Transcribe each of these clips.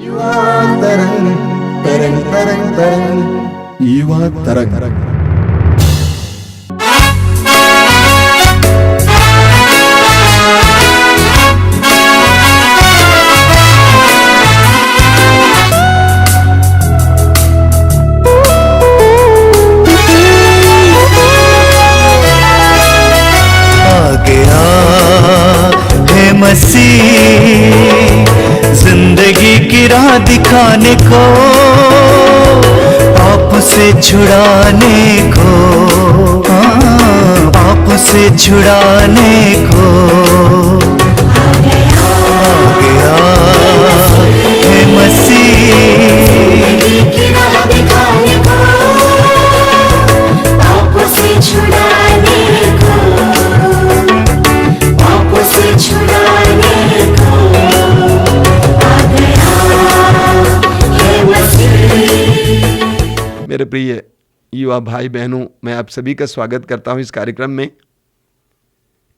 युवा तरंग तरंग तरंग तरंग युवा तरंग। मसीह जिंदगी की राह दिखाने को, पाप से छुड़ाने को, पाप से छुड़ाने को आ गया है मसीह। जिंदगी की राह दिखाने को, पाप से छुड़ाने को, पाप से छुड़ाने को आ गया है मसीह। मेरे प्रिय युवा भाई बहनों, मैं आप सभी का स्वागत करता हूं इस कार्यक्रम में।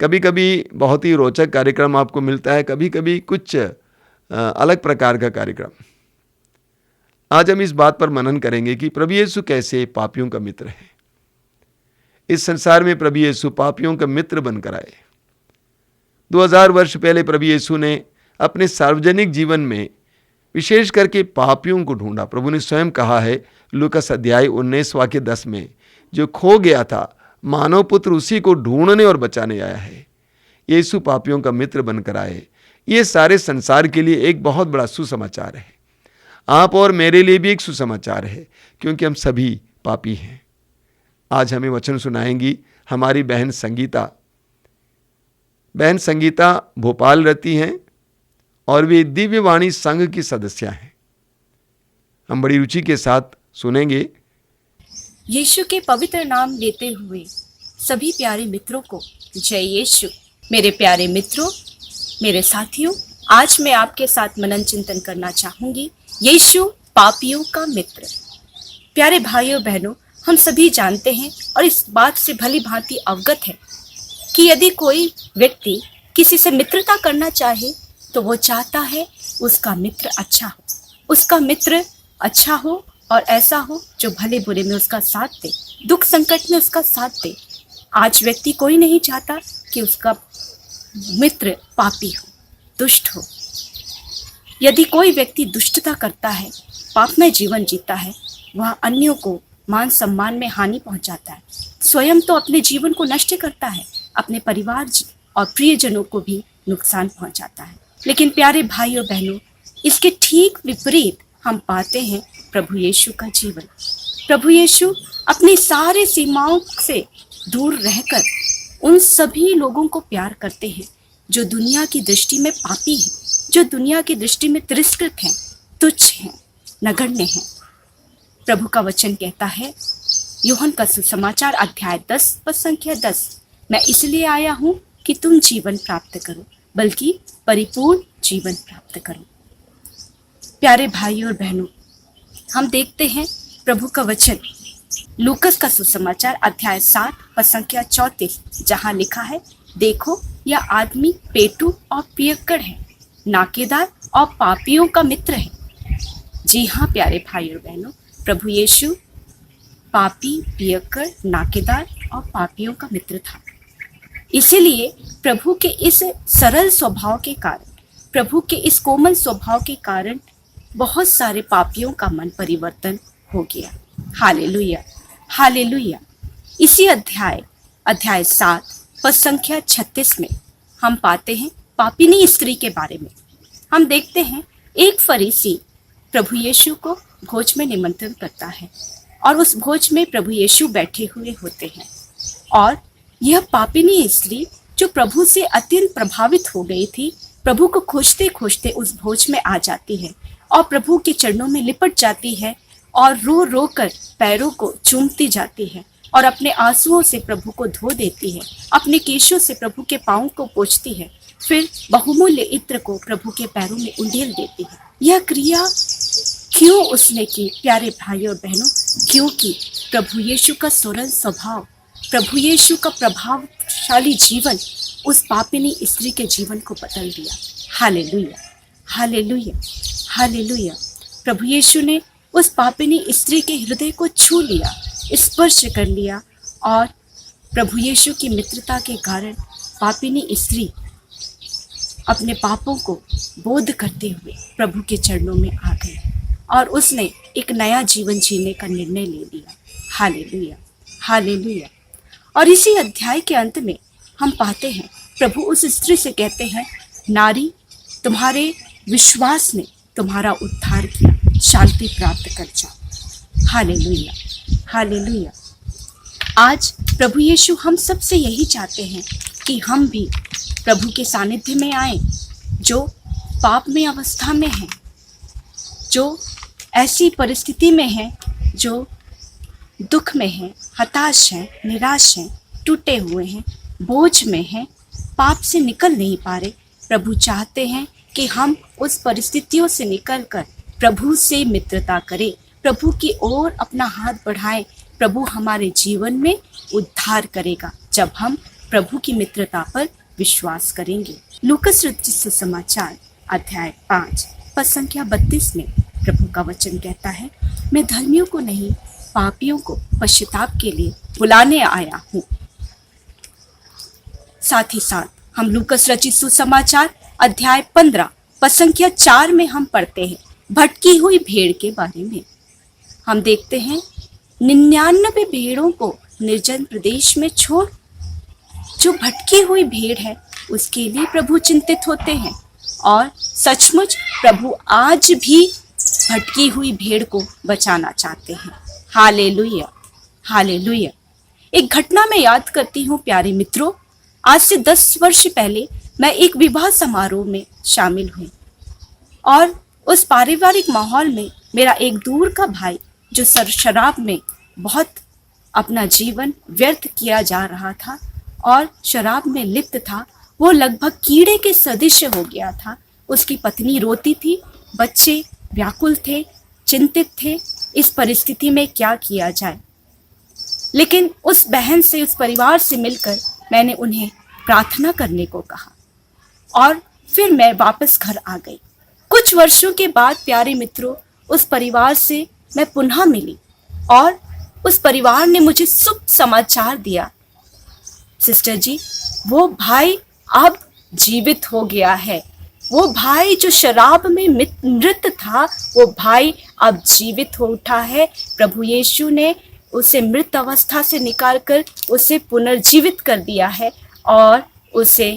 कभी कभी बहुत ही रोचक कार्यक्रम आपको मिलता है, कभी कभी कुछ अलग प्रकार का कार्यक्रम। आज हम इस बात पर मनन करेंगे कि प्रभु यीशु कैसे पापियों का मित्र है। इस संसार में प्रभु यीशु पापियों का मित्र बनकर आए। 2000 वर्ष पहले प्रभु यीशु ने अपने सार्वजनिक जीवन में विशेष करके पापियों को ढूंढा। प्रभु ने स्वयं कहा है लूकास अध्याय 19 वाक्य 10 में, जो खो गया था मानव पुत्र उसी को ढूंढने और बचाने आया है। यीशु पापियों का मित्र बनकर आए। ये सारे संसार के लिए एक बहुत बड़ा सुसमाचार है। आप और मेरे लिए भी एक सुसमाचार है, क्योंकि हम सभी पापी हैं। आज हमें वचन सुनाएंगी हमारी बहन संगीता। बहन संगीता भोपाल रहती हैं और वे दिव्यवाणी संघ की सदस्य हैं। हम बड़ी रुचि के साथ सुनेंगे। यीशु के पवित्र नाम लेते हुए सभी प्यारे मित्रों को जय यीशु। मेरे प्यारे मित्रों, मेरे साथियों, आज मैं आपके साथ मनन चिंतन करना चाहूंगी यीशु पापियों का मित्र। प्यारे भाइयों बहनों, हम सभी जानते हैं और इस बात से भली भांति अवगत है कि यदि कोई व्यक्ति किसी से मित्रता करना चाहे तो वो चाहता है उसका मित्र अच्छा हो, उसका मित्र अच्छा हो और ऐसा हो जो भले बुरे में उसका साथ दे, दुख संकट में उसका साथ दे। आज व्यक्ति कोई नहीं चाहता कि उसका मित्र पापी हो, दुष्ट हो। यदि कोई व्यक्ति दुष्टता करता है, पापमय जीवन जीता है, वह अन्यों को मान सम्मान में हानि पहुंचाता है, स्वयं तो अपने जीवन को नष्ट करता है, अपने परिवार और प्रियजनों को भी नुकसान पहुंचाता है। लेकिन प्यारे भाइयों बहनों, इसके ठीक विपरीत हम पाते हैं प्रभु यीशु का जीवन। प्रभु यीशु अपनी सारी सीमाओं से दूर रहकर उन सभी लोगों को प्यार करते हैं जो दुनिया की दृष्टि में पापी हैं, जो दुनिया की दृष्टि में तिरस्कृत हैं, तुच्छ हैं, नगण्य हैं। प्रभु का वचन कहता है, यूहन्ना का सुसमाचार अध्याय 10 पद संख्या 10, मैं इसलिए आया हूं कि तुम जीवन प्राप्त करो, बल्कि परिपूर्ण जीवन प्राप्त करो। प्यारे भाइयों और बहनों, हम देखते हैं प्रभु का वचन लूकास का सुसमाचार अध्याय 7 पद संख्या 34, जहां लिखा है, देखो यह आदमी पेटू और पियक्कड़ है, नाकेदार और पापियों का मित्र है। जी हाँ प्यारे भाइयों और बहनों, प्रभु यीशु पापी, पियक्कड़, नाकेदार और पापियों का मित्र था। इसीलिए प्रभु के इस सरल स्वभाव के कारण, प्रभु के इस कोमल स्वभाव के कारण बहुत सारे पापियों का मन परिवर्तन हो गया। Hallelujah, hallelujah. इसी अध्याय 7 पद संख्या 36 में हम पाते हैं पापिनी स्त्री के बारे में। हम देखते हैं एक फरीसी प्रभु यीशु को भोज में निमंत्रण करता है और उस भोज में प्रभु यीशु बैठे हुए होते हैं और यह पापिनी स्त्री जो प्रभु से अत्यंत प्रभावित हो गई थी, प्रभु को खोजते खोजते उस भोज में आ जाती है और प्रभु के चरणों में लिपट जाती है और रो रो कर पैरों को चूमती जाती है और अपने आंसुओं से प्रभु को धो देती है, अपने केशों से प्रभु के पाँव को पोंछती है, फिर बहुमूल्य इत्र को प्रभु के पैरों में उंडेल देती है। यह क्रिया क्यों उसने की प्यारे भाइयों और बहनों? क्योंकि प्रभु यीशु का सरल स्वभाव, प्रभु यीशु का प्रभावशाली जीवन उस पापिनी स्त्री के जीवन को बदल दिया। Hallelujah, hallelujah, hallelujah. प्रभु यीशु ने उस पापिनी स्त्री के हृदय को छू लिया, स्पर्श कर लिया, और प्रभु यीशु की मित्रता के कारण पापिनी स्त्री अपने पापों को बोध करते हुए प्रभु के चरणों में आ गई और उसने एक नया जीवन जीने का निर्णय ले लिया। Hallelujah, hallelujah. और इसी अध्याय के अंत में हम पाते हैं प्रभु उस स्त्री से कहते हैं, नारी, तुम्हारे विश्वास ने तुम्हारा उद्धार किया, शांति प्राप्त कर जाओ। Hallelujah, hallelujah. आज प्रभु यीशु हम सबसे यही चाहते हैं कि हम भी प्रभु के सानिध्य में आए, जो पाप में अवस्था में हैं, जो ऐसी परिस्थिति में हैं, जो दुख में हैं, हताश हैं, निराश हैं, टूटे हुए हैं, बोझ में हैं, पाप से निकल नहीं पा रहे। प्रभु चाहते हैं कि हम उस परिस्थितियों से निकलकर प्रभु से मित्रता करें, प्रभु की ओर अपना हाथ बढ़ाएं। प्रभु हमारे जीवन में उद्धार करेगा जब हम प्रभु की मित्रता पर विश्वास करेंगे। लूकस रचित सुसमाचार अध्याय 5 पद संख्या 32 में प्रभु का वचन कहता है, मैं धर्मियों को नहीं, पापियों को पश्चाताप के लिए बुलाने आया हूँ। साथ ही साथ हम लूकस रचित सुसमाचार अध्याय 15 पद संख्या 4 में हम पढ़ते हैं भटकी हुई भेड़ के बारे में। हम देखते हैं 99 भेड़ों को निर्जन प्रदेश में छोड़ जो भटकी हुई भेड़ है उसके लिए प्रभु चिंतित होते हैं, और सचमुच प्रभु आज भी भटकी हुई भेड़ को बचाना चाहते हैं। Hallelujah, hallelujah. एक घटना मैं याद करती हूँ प्यारे मित्रों। आज से 10 वर्ष पहले मैं एक विवाह समारोह में शामिल हुई और उस पारिवारिक माहौल में मेरा एक दूर का भाई जो शराब में बहुत अपना जीवन व्यर्थ किया जा रहा था और शराब में लिप्त था, वो लगभग कीड़े के सदृश हो गया था। उसकी पत्नी रोती थी, बच्चे व्याकुल थे, चिंतित थे, इस परिस्थिति में क्या किया जाए। लेकिन उस बहन से, उस परिवार से मिलकर मैंने उन्हें प्रार्थना करने को कहा और फिर मैं वापस घर आ गई। कुछ वर्षों के बाद प्यारे मित्रों, उस परिवार से मैं पुनः मिली और उस परिवार ने मुझे शुभ समाचार दिया, सिस्टर जी, वो भाई अब जीवित हो गया है। वो भाई जो शराब में मृत था, वो भाई अब जीवित हो उठा है। प्रभु यीशु ने उसे मृत अवस्था से निकालकर उसे पुनर्जीवित कर दिया है और उसे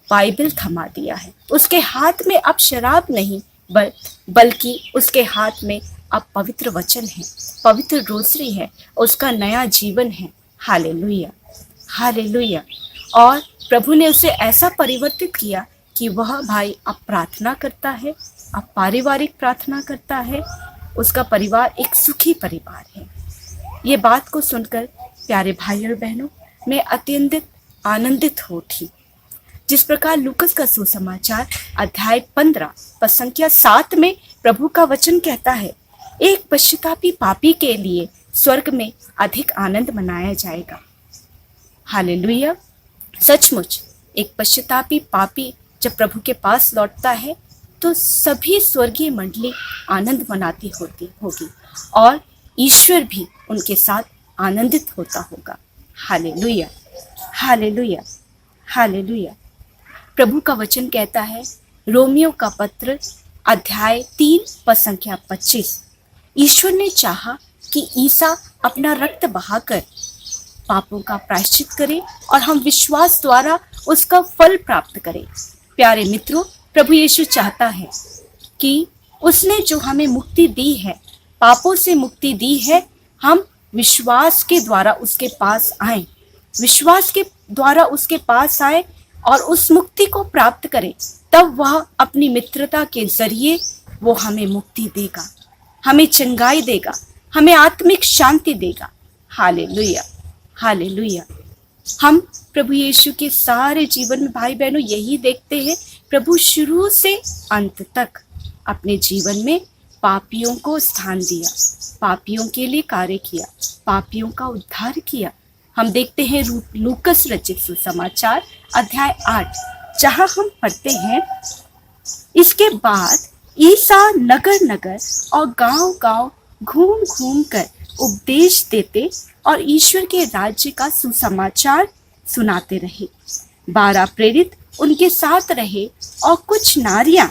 बाइबल थमा दिया है। उसके हाथ में अब शराब नहीं बल्कि उसके हाथ में अब पवित्र वचन है, पवित्र रोसरी है, उसका नया जीवन है। Hallelujah, hallelujah. और प्रभु ने उसे ऐसा परिवर्तित किया कि वह भाई अब प्रार्थना करता है, अब पारिवारिक प्रार्थना करता है, उसका परिवार एक सुखी परिवार है। ये बात को सुनकर प्यारे भाई और बहनों, मैं अत्यंत आनंदित हो उठी। जिस प्रकार लूकस का सुसमाचार अध्याय 15 पद संख्या 7 में प्रभु का वचन कहता है, एक पश्चातापी पापी के लिए स्वर्ग में अधिक आनंद मनाया जाएगा। हालेलुया। सचमुच एक पश्चातापी पापी जब प्रभु के पास लौटता है तो सभी स्वर्गीय मंडली आनंद मनाती होगी और ईश्वर भी उनके साथ आनंदित होता होगा। Hallelujah, hallelujah, hallelujah. प्रभु का वचन कहता है, रोमियो का पत्र अध्याय 3 पद संख्या 25, ईश्वर ने चाहा कि ईसा अपना रक्त बहाकर पापों का प्रायश्चित करे और हम विश्वास द्वारा उसका फल प्राप्त करें। प्यारे मित्रों, प्रभु यीशु चाहता है कि उसने जो हमें मुक्ति दी है, पापों से मुक्ति दी है, हम विश्वास के द्वारा उसके पास आए, विश्वास के द्वारा उसके पास आए और उस मुक्ति को प्राप्त करें। तब वह अपनी मित्रता के जरिए वो हमें मुक्ति देगा, हमें चंगाई देगा, हमें आत्मिक शांति देगा। Hallelujah, hallelujah. हम प्रभु यीशु के सारे जीवन में भाई बहनों यही देखते हैं, प्रभु शुरू से अंत तक अपने जीवन में पापियों को स्थान दिया, पापियों के लिए कार्य किया, पापियों का उद्धार किया। हम देखते हैं लूकस रचित सुसमाचार अध्याय 8, जहां हम पढ़ते हैं, इसके बाद ईसा नगर नगर और गांव गांव घूम घूम कर उपदेश देते और ईश्वर के राज्य का सुसमाचार सुनाते रहे। 12 प्रेरित उनके साथ रहे और कुछ नारियां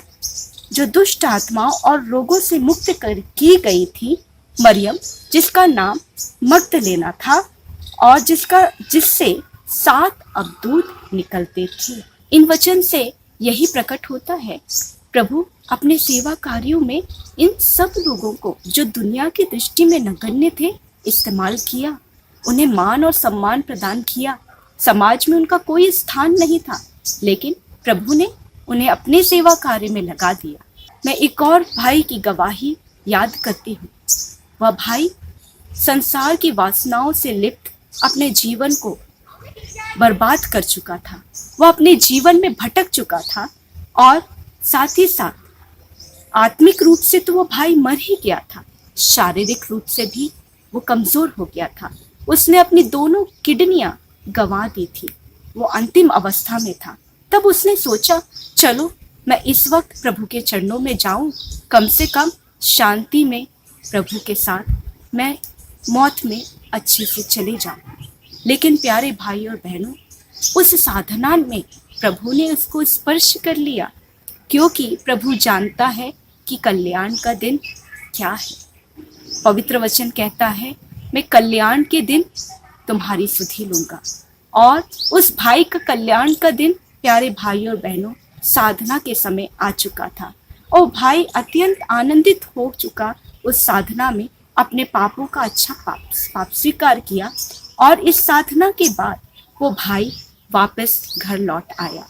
जो दुष्ट आत्माओं और रोगों से मुक्त की गई थी, मरियम जिसका नाम मगदलेना था और जिससे 7 अबदूत निकलते थे। इन वचन से यही प्रकट होता है, प्रभु अपने सेवा कार्यों में इन सब लोगों को जो दुनिया की दृष्टि में नगण्य थे इस्तेमाल किया, उन्हें मान और सम्मान प्रदान किया। समाज में उनका कोई स्थान नहीं था, लेकिन प्रभु ने उन्हें अपने सेवा कार्य में लगा दिया। मैं एक और भाई की गवाही याद करती हूँ। वह भाई संसार की वासनाओं से लिप्त अपने जीवन को बर्बाद कर चुका था। वह अपने जीवन में भटक चुका था और साथ ही साथ आत्मिक रूप से तो वो भाई मर ही गया था, शारीरिक रूप से भी वो कमजोर हो गया था। उसने अपनी दोनों किडनियां गंवा दी थी, वो अंतिम अवस्था में था। तब उसने सोचा, चलो मैं इस वक्त प्रभु के चरणों में जाऊं, कम से कम शांति में प्रभु के साथ मैं मौत में अच्छे से चले जाऊं। लेकिन प्यारे भाई और बहनों, उस साधना में प्रभु ने उसको स्पर्श कर लिया, क्योंकि प्रभु जानता है कि कल्याण का दिन क्या है। पवित्र वचन कहता है, मैं कल्याण के दिन तुम्हारी सुधि लूंगा। और उस भाई का कल्याण का दिन, प्यारे भाई और बहनों, साधना के समय आ चुका था और भाई अत्यंत आनंदित हो चुका उस साधना में। अपने पापों का अच्छा पाप स्वीकार किया और इस साधना के बाद वो भाई वापस घर लौट आया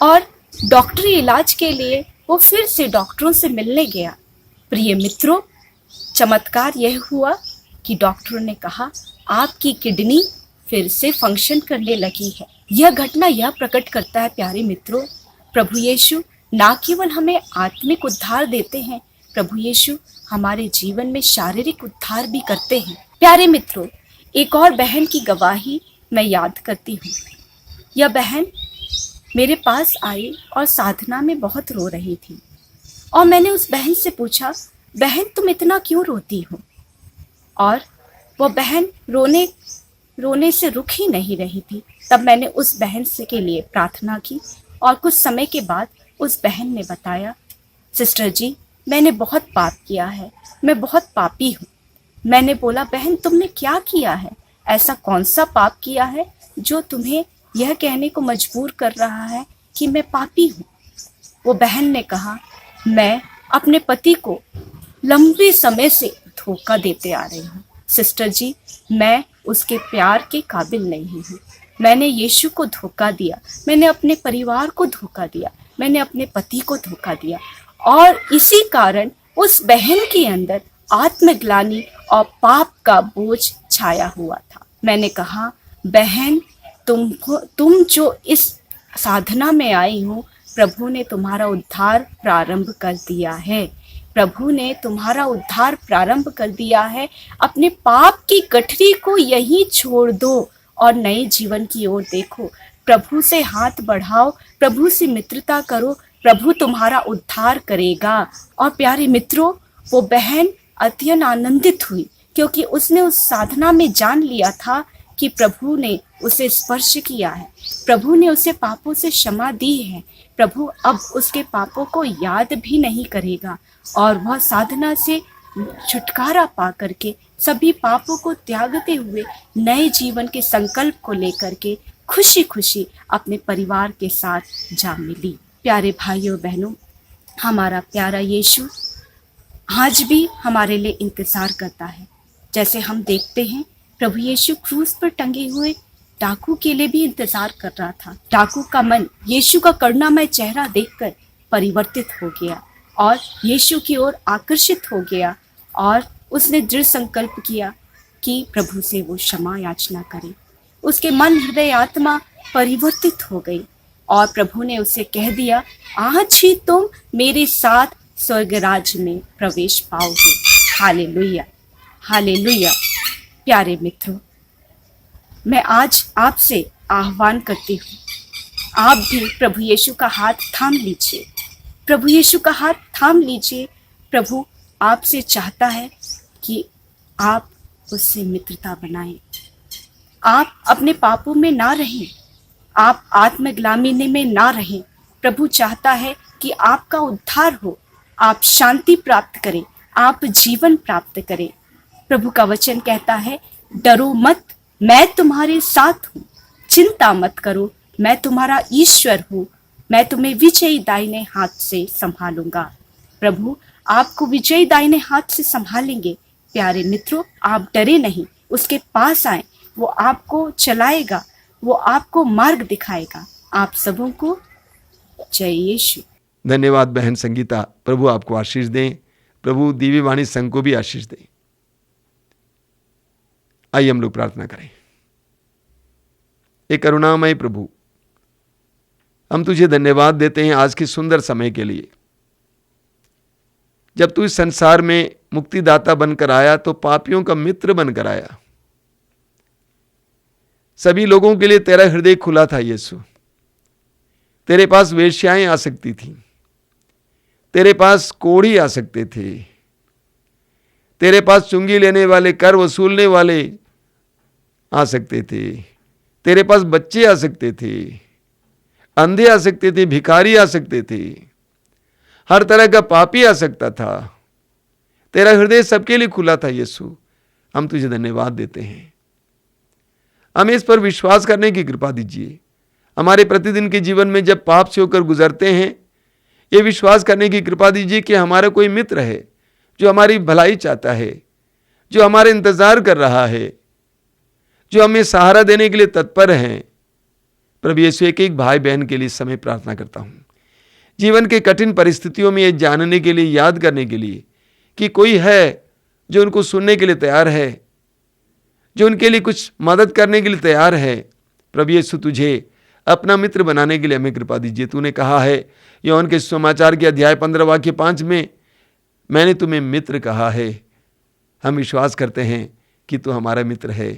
और डॉक्टरी इलाज के लिए वो फिर से डॉक्टरों से मिलने गया। प्रिय मित्रों, चमत्कार यह हुआ कि डॉक्टरों ने कहा, आपकी किडनी फिर से फंक्शन करने लगी है। यह घटना यह प्रकट करता है, प्यारे मित्रों, प्रभु यीशु ना केवल हमें आत्मिक उद्धार देते हैं, प्रभु यीशु हमारे जीवन में शारीरिक उद्धार भी करते हैं। प्यारे मित्रों, एक और बहन की गवाही मैं याद करती हूँ। यह बहन मेरे पास आई और साधना में बहुत रो रही थी और मैंने उस बहन से पूछा, बहन तुम इतना क्यों रोती हो? और वह बहन रोने से रुक ही नहीं रही थी। तब मैंने उस बहन से के लिए प्रार्थना की और कुछ समय के बाद उस बहन ने बताया, सिस्टर जी, मैंने बहुत पाप किया है, मैं बहुत पापी हूँ। मैंने बोला, बहन तुमने क्या किया है? ऐसा कौन सा पाप किया है जो तुम्हें यह कहने को मजबूर कर रहा है कि मैं पापी हूँ? वो बहन ने कहा, मैं अपने पति को लंबे समय से धोखा देते आ रही हूँ। सिस्टर जी, मैं उसके प्यार के काबिल नहीं हूँ। मैंने यीशु को धोखा दिया, मैंने अपने परिवार को धोखा दिया, मैंने अपने पति को धोखा दिया और इसी कारण उस बहन के अंदर आत्मग्लानि और पाप का बोझ छाया हुआ था। मैंने कहा, बहन तुम जो इस साधना में आई हो, प्रभु ने तुम्हारा उद्धार प्रारंभ कर दिया है। प्रभु ने तुम्हारा उद्धार प्रारंभ कर दिया है। अपने पाप की गठरी को यहीं छोड़ दो और नए जीवन की ओर देखो। प्रभु से हाथ बढ़ाओ, प्रभु से मित्रता करो, प्रभु तुम्हारा उद्धार करेगा। और प्यारे मित्रों, वो बहन अत्यंत आनंदित हुई क्योंकि उसने उस साधना में जान लिया था कि प्रभु ने उसे स्पर्श किया है, प्रभु ने उसे पापों से क्षमा दी है, प्रभु अब उसके पापों को याद भी नहीं करेगा और वह साधना से छुटकारा पा करके सभी पापों को त्यागते हुए नए जीवन के संकल्प को लेकर के खुशी खुशी अपने परिवार के साथ जा मिली। प्यारे भाइयों बहनों, हमारा प्यारा यीशु आज भी हमारे लिए इंतजार करता है। जैसे हम देखते हैं, प्रभु यीशु क्रूस पर टंगे हुए डाकू के लिए भी इंतजार कर रहा था। डाकू का मन यीशु का करुणामय चेहरा देखकर परिवर्तित हो गया और यीशु की ओर आकर्षित हो गया और उसने दृढ़ संकल्प किया कि प्रभु से वो क्षमा याचना करे। उसके मन, हृदय, आत्मा परिवर्तित हो गई और प्रभु ने उसे कह दिया, आज ही तुम मेरे साथ स्वर्गराज में प्रवेश पाओगे। Hallelujah, hallelujah. प्यारे मित्रों, मैं आज आपसे आह्वान करती हूँ, आप भी प्रभु यीशु का हाथ थाम लीजिए, प्रभु यीशु का हाथ थाम लीजिए। प्रभु आपसे चाहता है कि आप उससे मित्रता बनाएं। आप अपने पापों में ना रहें, आप आत्मग्लानि में ना रहें। प्रभु चाहता है कि आपका उद्धार हो, आप शांति प्राप्त करें, आप जीवन प्राप्त करें। प्रभु का वचन कहता है, डरो मत, मैं तुम्हारे साथ हूँ, चिंता मत करो, मैं तुम्हारा ईश्वर हूँ, मैं तुम्हें विजयी दाहिने हाथ से संभालूंगा। प्रभु आपको विजयी दाहिने हाथ से संभालेंगे। प्यारे मित्रों, आप डरे नहीं, उसके पास आए, वो आपको चलाएगा, वो आपको मार्ग दिखाएगा। आप सबों को जय यीशु। धन्यवाद बहन संगीता, प्रभु आपको आशीष दें, प्रभु दिव्य वाणी संघ को भी आशीष दें। आइए हम लोग प्रार्थना करें। एक करुणामय प्रभु, हम तुझे धन्यवाद देते हैं आज के सुंदर समय के लिए। जब तू इस संसार में मुक्तिदाता बनकर आया तो पापियों का मित्र बनकर आया। सभी लोगों के लिए तेरा हृदय खुला था यीशु। तेरे पास वेश्याएं आ सकती थीं, तेरे पास कोढ़ी आ सकते थे, तेरे पास चुंगी लेने वाले, कर वसूलने वाले आ सकते थे, तेरे पास बच्चे आ सकते थे, अंधे आ सकते थे, भिखारी आ सकते थे, हर तरह का पापी आ सकता था। तेरा हृदय सबके लिए खुला था यीशु। हम तुझे धन्यवाद देते हैं। हमें इस पर विश्वास करने की कृपा दीजिए। हमारे प्रतिदिन के जीवन में जब पाप से होकर गुजरते हैं, ये विश्वास करने की कृपा दीजिए कि हमारा कोई मित्र है जो हमारी भलाई चाहता है, जो हमारा इंतजार कर रहा है, जो हमें सहारा देने के लिए तत्पर हैं। प्रभु यीशु, एक एक भाई बहन के लिए समय प्रार्थना करता हूँ, जीवन के कठिन परिस्थितियों में ये जानने के लिए, याद करने के लिए कि कोई है जो उनको सुनने के लिए तैयार है, जो उनके लिए कुछ मदद करने के लिए तैयार है। प्रभु यीशु, तुझे अपना मित्र बनाने के लिए हमें कृपा दीजिए। तूने कहा है यूहन्ना के सुसमाचार के अध्याय 15 वाक्य 5 में, मैंने तुम्हें मित्र कहा है। हम विश्वास करते हैं कि तू हमारा मित्र है।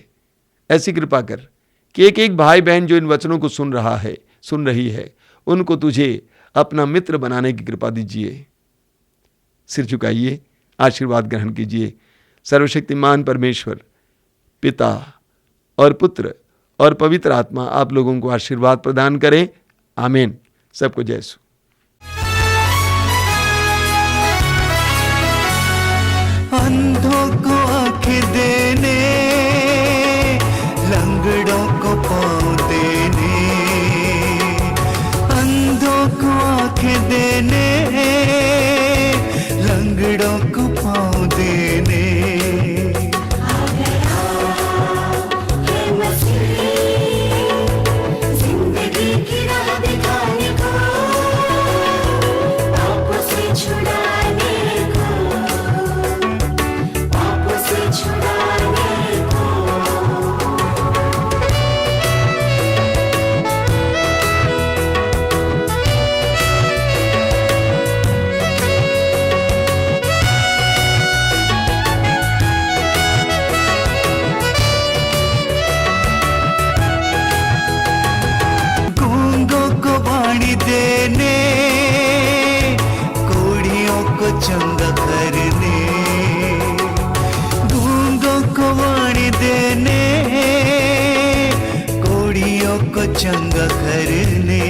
ऐसी कृपा कर कि एक एक भाई बहन जो इन वचनों को सुन रहा है, सुन रही है, उनको तुझे अपना मित्र बनाने की कृपा दीजिए। सिर झुकाइए, आशीर्वाद ग्रहण कीजिए। सर्वशक्तिमान परमेश्वर, पिता और पुत्र और पवित्र आत्मा आप लोगों को आशीर्वाद प्रदान करें। आमीन। सबको जय यीशु। अंधों को आंखें देने, लंगड़ों को पाँव देने, अंधों को आंखें देने, लंगड़ों को पाँव देने। जिंदगी की राह दिखाने को, पापों से छुड़ाने को, पापों से छुड़ाने को। गूंगों को वाणी देने, कोढ़ियों को चंगा करने, गूंगों को वाणी देने, कोढ़ियों को चंगा करने।